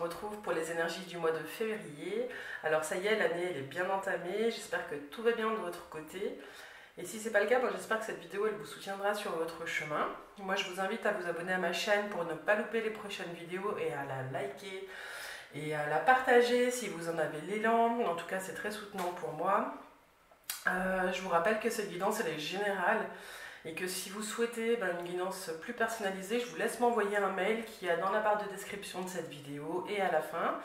retrouve pour les énergies du mois de février. Alors ça y est, l'année elle est bien entamée, j'espère que tout va bien de votre côté. Et si ce n'est pas le cas, j'espère que cette vidéo elle vous soutiendra sur votre chemin. Moi je vous invite à vous abonner à ma chaîne pour ne pas louper les prochaines vidéos et à la liker et à la partager si vous en avez l'élan. En tout cas c'est très soutenant pour moi. Je vous rappelle que cette guidance elle est générale. Et que si vous souhaitez une guidance plus personnalisée, je vous laisse m'envoyer un mail qui est dans la barre de description de cette vidéo et à la fin.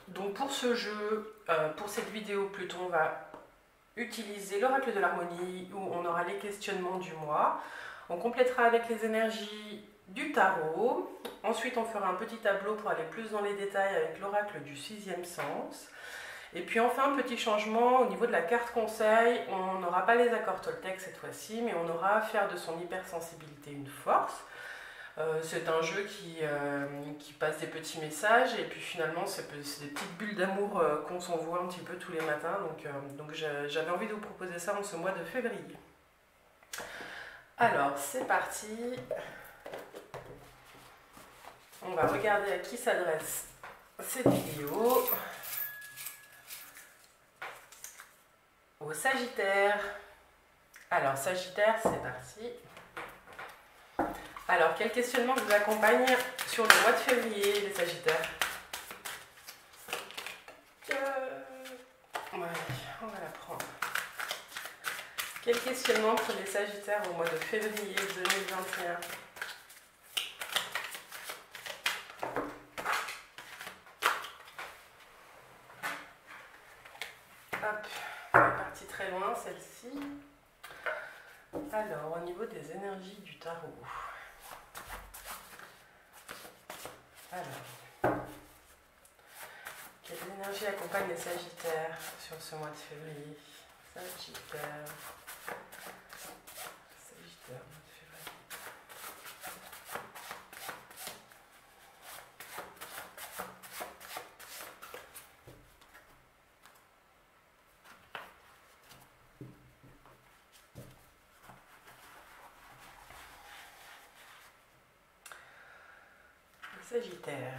Donc pour ce jeu, pour cette vidéo plutôt, on va utiliser l'oracle de l'harmonie où on aura les questionnements du mois. On complétera avec les énergies du tarot. Ensuite on fera un petit tableau pour aller plus dans les détails avec l'oracle du sixième sens. Et puis enfin, petit changement au niveau de la carte conseil, on n'aura pas les accords Toltec cette fois-ci, mais on aura à faire de son hypersensibilité une force. C'est un jeu qui passe des petits messages et puis finalement c'est des petites bulles d'amour qu'on s'envoie un petit peu tous les matins. Donc j'avais envie de vous proposer ça en ce mois de février. Alors c'est parti. On va regarder à qui s'adresse cette vidéo. Au Sagittaire. Alors Sagittaire, c'est parti. Alors quel questionnement vous accompagne sur le mois de février, les Sagittaires? Ouais, on va la prendre. Quel questionnement pour les Sagittaires au mois de février 2021? Hop. Très loin celle-ci. Alors au niveau des énergies du tarot, alors quelles énergies accompagnent les Sagittaires sur ce mois de février? Sagittaire, mois de février. Sagittaire.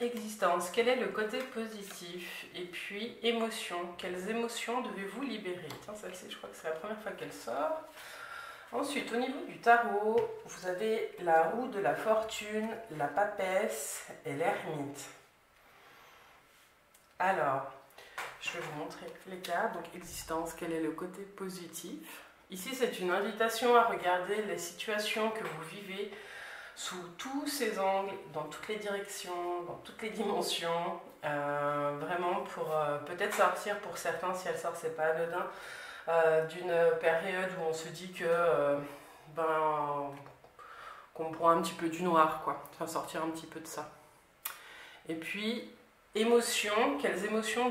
Existence, quel est le côté positif? Et puis émotion, quelles émotions devez-vous libérer? Tiens, celle-ci, je crois que c'est la première fois qu'elle sort. Ensuite, au niveau du tarot, vous avez la roue de la fortune, la papesse et l'ermite. Alors, je vais vous montrer les cartes. Donc, existence, quel est le côté positif? Ici, c'est une invitation à regarder les situations que vous vivez sous tous ces angles, dans toutes les directions, dans toutes les dimensions. Vraiment pour peut-être sortir, pour certains, si elle sort, c'est pas anodin, d'une période où on se dit que qu'on prend un petit peu du noir, quoi. Enfin, sortir un petit peu de ça. Et puis, émotions, quelles émotions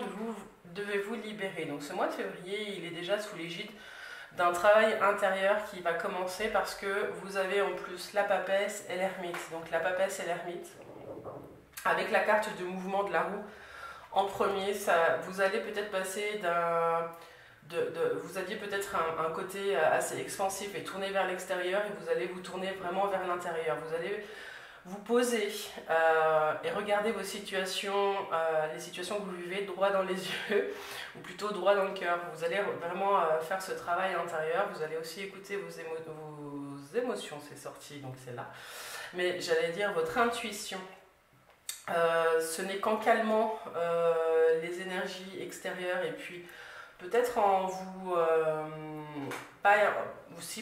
devez-vous libérer? Donc ce mois de février, il est déjà sous l'égide d'un travail intérieur qui va commencer parce que vous avez en plus la papesse et l'ermite. Donc la papesse et l'ermite, avec la carte de mouvement de la roue en premier, vous allez peut-être passer vous aviez peut-être un côté assez expansif et tourné vers l'extérieur et vous allez vous tourner vraiment vers l'intérieur. Vous allez vous poser et regarder vos situations, les situations que vous vivez droit dans les yeux ou plutôt droit dans le cœur. Vous allez vraiment faire ce travail intérieur. Vous allez aussi écouter vos émotions, c'est sorti, donc c'est là. Mais j'allais dire votre intuition. Ce n'est qu'en calmant les énergies extérieures et puis peut-être en vous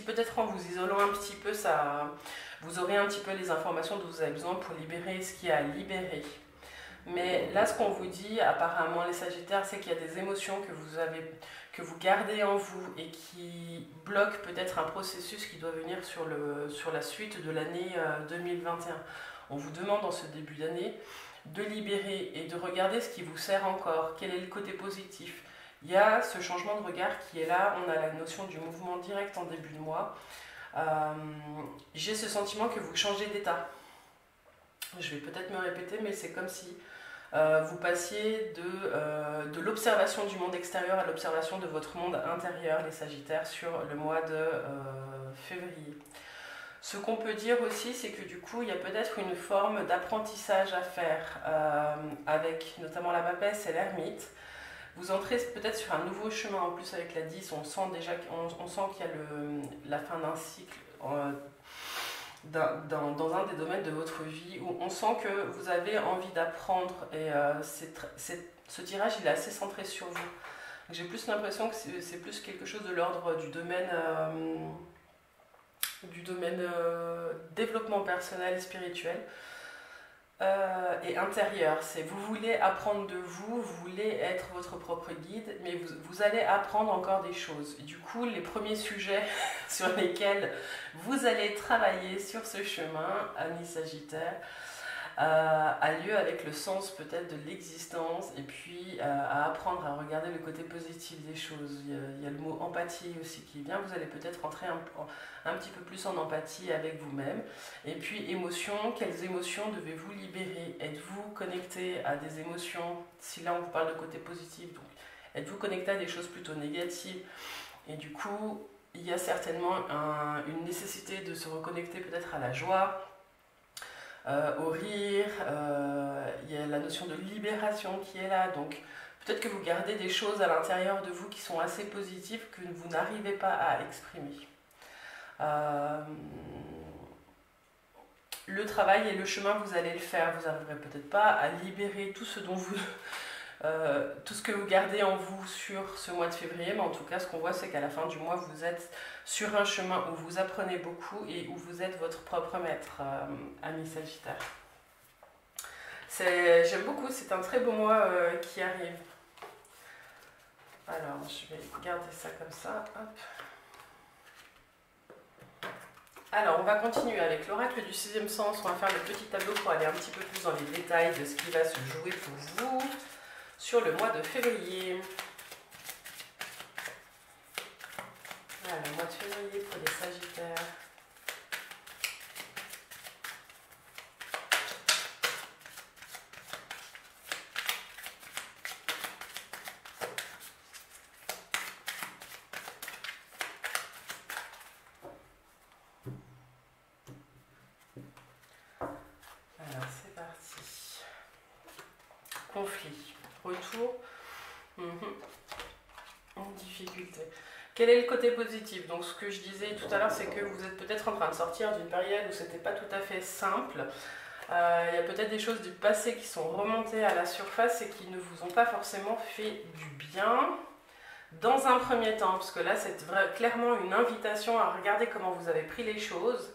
peut-être en vous isolant un petit peu, vous aurez un petit peu les informations dont vous avez besoin pour libérer ce qu'il y a à libérer. Mais là, ce qu'on vous dit, apparemment, les Sagittaires, c'est qu'il y a des émotions que vous gardez en vous et qui bloquent peut-être un processus qui doit venir sur la suite de l'année 2021. On vous demande en ce début d'année de libérer et de regarder ce qui vous sert encore, quel est le côté positif. Il y a ce changement de regard qui est là, on a la notion du mouvement direct en début de mois. J'ai ce sentiment que vous changez d'état. Je vais peut-être me répéter, mais c'est comme si vous passiez de l'observation du monde extérieur à l'observation de votre monde intérieur, les Sagittaires, sur le mois de février. Ce qu'on peut dire aussi, c'est que du coup, il y a peut-être une forme d'apprentissage à faire avec notamment la papesse et l'ermite. Vous entrez peut-être sur un nouveau chemin, en plus avec la 10, on sent déjà on sent qu'il y a la fin d'un cycle dans un des domaines de votre vie où on sent que vous avez envie d'apprendre et ce tirage il est assez centré sur vous. J'ai plus l'impression que c'est plus quelque chose de l'ordre du domaine développement personnel et spirituel et intérieur. C'est vous voulez apprendre de vous voulez être votre propre guide, mais vous allez apprendre encore des choses. Et du coup, les premiers sujets sur lesquels vous allez travailler sur ce chemin, amis Sagittaire, a lieu avec le sens peut-être de l'existence et puis à apprendre à regarder le côté positif des choses. Il y a le mot empathie aussi qui vient, vous allez peut-être entrer un petit peu plus en empathie avec vous-même. Et puis émotions, quelles émotions devez-vous libérer? Êtes-vous connecté à des émotions? Si là on vous parle de côté positif, donc êtes-vous connecté à des choses plutôt négatives? Et du coup, il y a certainement une nécessité de se reconnecter peut-être à la joie, au rire, il y a la notion de libération qui est là, donc peut-être que vous gardez des choses à l'intérieur de vous qui sont assez positives que vous n'arrivez pas à exprimer. Le travail et le chemin, vous allez le faire, vous n'arriverez peut-être pas à libérer tout ce dont tout ce que vous gardez en vous sur ce mois de février, mais en tout cas ce qu'on voit c'est qu'à la fin du mois vous êtes sur un chemin où vous apprenez beaucoup et où vous êtes votre propre maître, ami Sagittaire. J'aime beaucoup, c'est un très beau mois qui arrive. Alors je vais garder ça comme ça. Hop. Alors on va continuer avec l'oracle du sixième sens, on va faire le petit tableau pour aller un petit peu plus dans les détails de ce qui va se jouer pour vous sur le mois de février. Voilà, le mois de février pour les Sagittaires. Alors c'est parti. Conflit. Retour. En difficulté. Quel est le côté positif? Donc ce que je disais tout à l'heure, c'est que vous êtes peut-être en train de sortir d'une période où c'était pas tout à fait simple. Il y a peut-être des choses du passé qui sont remontées à la surface et qui ne vous ont pas forcément fait du bien dans un premier temps, parce que là c'est clairement une invitation à regarder comment vous avez pris les choses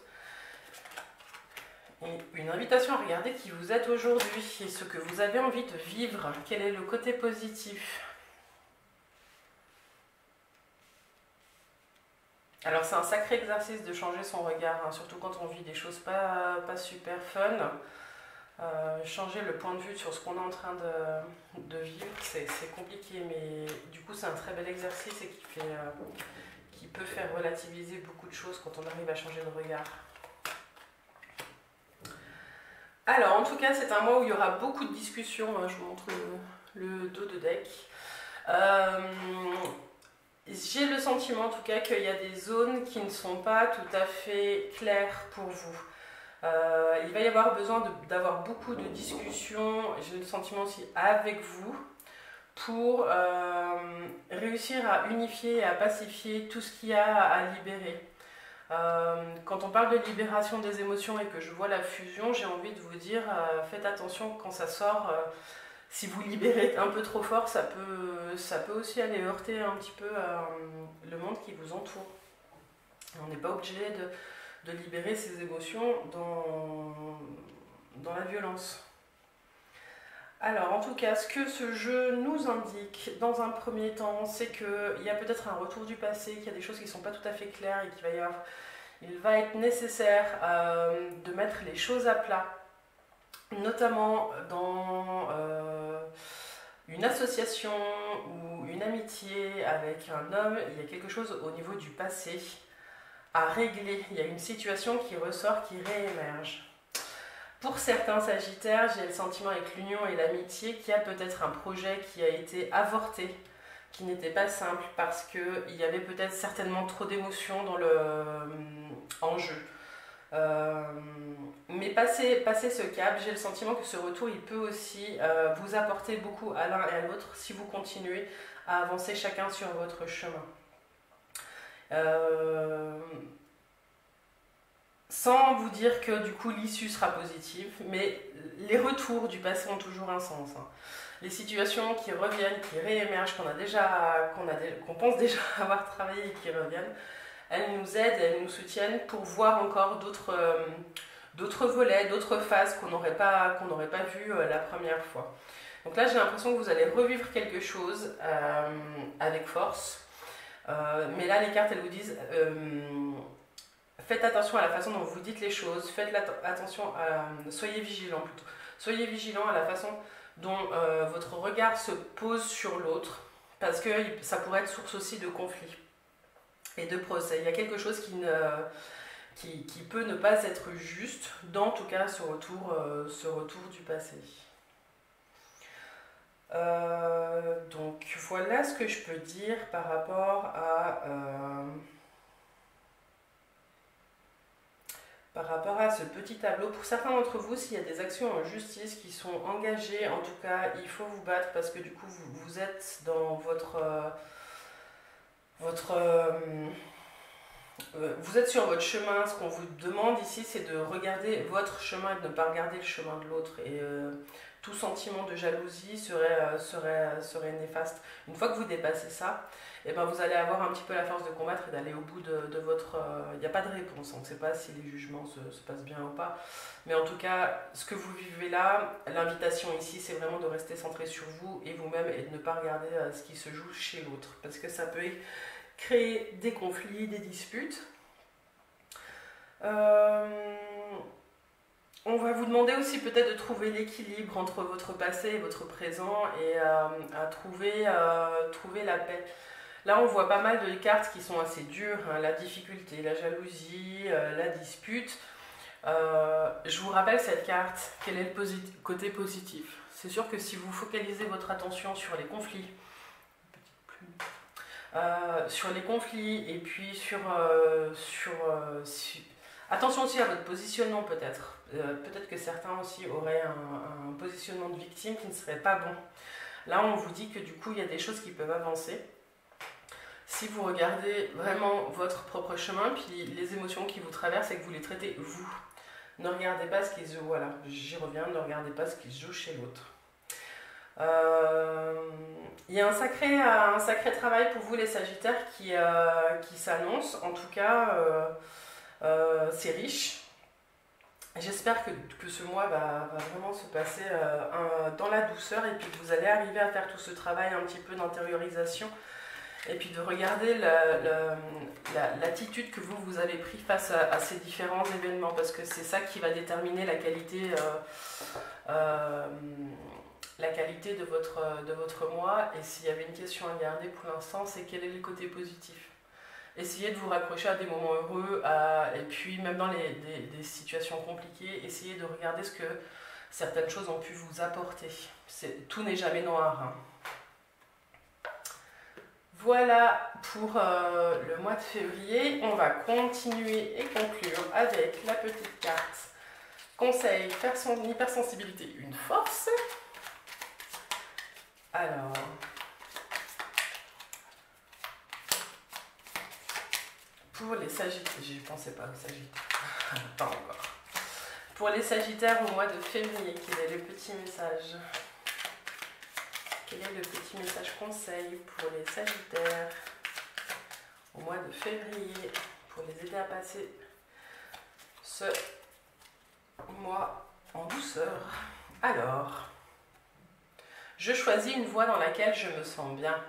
et une invitation à regarder qui vous êtes aujourd'hui et ce que vous avez envie de vivre. Quel est le côté positif? Alors c'est un sacré exercice de changer son regard, hein, surtout quand on vit des choses pas super fun. Changer le point de vue sur ce qu'on est en train de vivre, c'est compliqué, mais du coup c'est un très bel exercice et qui peut faire relativiser beaucoup de choses quand on arrive à changer de regard. Alors en tout cas c'est un mois où il y aura beaucoup de discussions, hein, je vous montre le dos de deck. J'ai le sentiment en tout cas qu'il y a des zones qui ne sont pas tout à fait claires pour vous. Il va y avoir besoin d'avoir beaucoup de discussions, j'ai le sentiment aussi avec vous, pour réussir à unifier et à pacifier tout ce qu'il y a à libérer. Quand on parle de libération des émotions et que je vois la fusion, j'ai envie de vous dire, faites attention quand ça sort. Si vous libérez un peu trop fort, ça peut aussi aller heurter un petit peu le monde qui vous entoure. On n'est pas obligé de libérer ses émotions dans la violence. Alors en tout cas, ce que ce jeu nous indique dans un premier temps, c'est qu'il y a peut-être un retour du passé, qu'il y a des choses qui ne sont pas tout à fait claires et il va être nécessaire de mettre les choses à plat, notamment dans une association ou une amitié avec un homme. Il y a quelque chose au niveau du passé à régler, il y a une situation qui ressort, qui réémerge. Pour certains Sagittaires, j'ai le sentiment avec l'union et l'amitié qu'il y a peut-être un projet qui a été avorté, qui n'était pas simple parce qu'il y avait peut-être certainement trop d'émotions dans en jeu. Mais passer ce cap, j'ai le sentiment que ce retour, il peut aussi vous apporter beaucoup à l'un et à l'autre si vous continuez à avancer chacun sur votre chemin. Sans vous dire que du coup l'issue sera positive, mais les retours du passé ont toujours un sens. Hein. Les situations qui reviennent, qui réémergent, qu'on pense déjà avoir travaillé et qui reviennent, elles nous aident, elles nous soutiennent pour voir encore d'autres volets, d'autres phases qu'on n'aurait pas vues la première fois. Donc là, j'ai l'impression que vous allez revivre quelque chose avec force. Mais là, les cartes, elles vous disent faites attention à la façon dont vous dites les choses, soyez vigilants plutôt. Soyez vigilants à la façon dont votre regard se pose sur l'autre, parce que ça pourrait être source aussi de conflits et de procès. Il y a quelque chose qui peut ne pas être juste, dans tout cas ce retour du passé. Donc voilà ce que je peux dire par rapport à ce petit tableau. Pour certains d'entre vous, s'il y a des actions en justice qui sont engagées, en tout cas, il faut vous battre parce que du coup, vous êtes dans vous êtes sur votre chemin. Ce qu'on vous demande ici, c'est de regarder votre chemin et de ne pas regarder le chemin de l'autre. Et tout sentiment de jalousie serait néfaste. Une fois que vous dépassez ça, et ben vous allez avoir un petit peu la force de combattre et d'aller au bout de votre... Il n'y a pas de réponse, on ne sait pas si les jugements se passent bien ou pas. Mais en tout cas, ce que vous vivez là, l'invitation ici, c'est vraiment de rester centré sur vous et vous-même et de ne pas regarder ce qui se joue chez l'autre. Parce que ça peut créer des conflits, des disputes. On va vous demander aussi peut-être de trouver l'équilibre entre votre passé et votre présent et à trouver la paix. Là, on voit pas mal de cartes qui sont assez dures, hein, la difficulté, la jalousie, la dispute. Je vous rappelle cette carte, quel est le côté positif. C'est sûr que si vous focalisez votre attention sur les conflits, et puis attention aussi à votre positionnement peut-être. Peut-être que certains aussi auraient un positionnement de victime qui ne serait pas bon. Là, on vous dit que du coup, il y a des choses qui peuvent avancer. Si vous regardez vraiment votre propre chemin, puis les émotions qui vous traversent et que vous les traitez vous, ne regardez pas ce qui se joue, voilà, j'y reviens, ne regardez pas ce qui se joue chez l'autre. Il y a un sacré travail pour vous les Sagittaires qui s'annonce, en tout cas c'est riche. J'espère que ce mois va vraiment se passer dans la douceur et puis que vous allez arriver à faire tout ce travail un petit peu d'intériorisation et puis de regarder l'attitude que vous avez prise face à ces différents événements, parce que c'est ça qui va déterminer la qualité de votre mois. Et s'il y avait une question à garder pour l'instant, c'est quel est le côté positif. Essayez de vous raccrocher à des moments heureux, et puis même dans des situations compliquées, essayez de regarder ce que certaines choses ont pu vous apporter. Tout n'est jamais noir. Hein. Voilà pour le mois de février. On va continuer et conclure avec la petite carte conseil, hypersensibilité, une force. Alors, pour les Sagittaires, je ne pensais pas aux Sagittaires, pas encore. Pour les Sagittaires au mois de février, quel est le petit message ? Quel est le petit message conseil pour les Sagittaires au mois de février pour les aider à passer ce mois en douceur? Alors, je choisis une voie dans laquelle je me sens bien.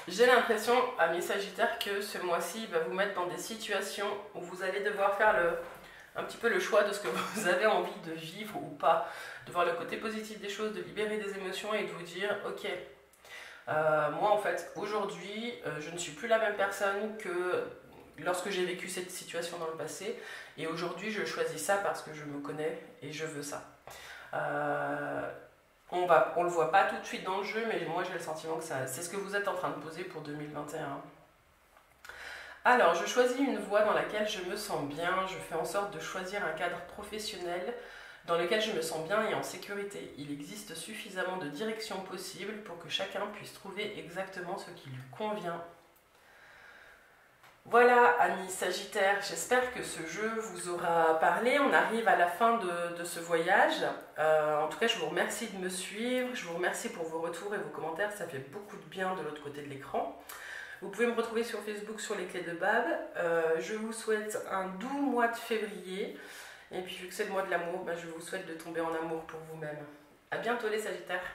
J'ai l'impression, à mes Sagittaires, que ce mois-ci va vous mettre dans des situations où vous allez devoir faire un petit peu le choix de ce que vous avez envie de vivre ou pas, de voir le côté positif des choses, de libérer des émotions et de vous dire ok, moi en fait aujourd'hui je ne suis plus la même personne que lorsque j'ai vécu cette situation dans le passé. Et aujourd'hui, je choisis ça parce que je me connais et je veux ça. On le voit pas tout de suite dans le jeu, mais moi j'ai le sentiment que c'est ce que vous êtes en train de poser pour 2021. Alors, je choisis une voie dans laquelle je me sens bien. Je fais en sorte de choisir un cadre professionnel dans lequel je me sens bien et en sécurité. Il existe suffisamment de directions possibles pour que chacun puisse trouver exactement ce qui lui convient. Voilà, amis Sagittaires, j'espère que ce jeu vous aura parlé. On arrive à la fin de ce voyage. En tout cas, je vous remercie de me suivre. Je vous remercie pour vos retours et vos commentaires. Ça fait beaucoup de bien de l'autre côté de l'écran. Vous pouvez me retrouver sur Facebook sur les clés de Bab. Je vous souhaite un doux mois de février. Et puis, vu que c'est le mois de l'amour, je vous souhaite de tomber en amour pour vous-même. À bientôt les Sagittaires.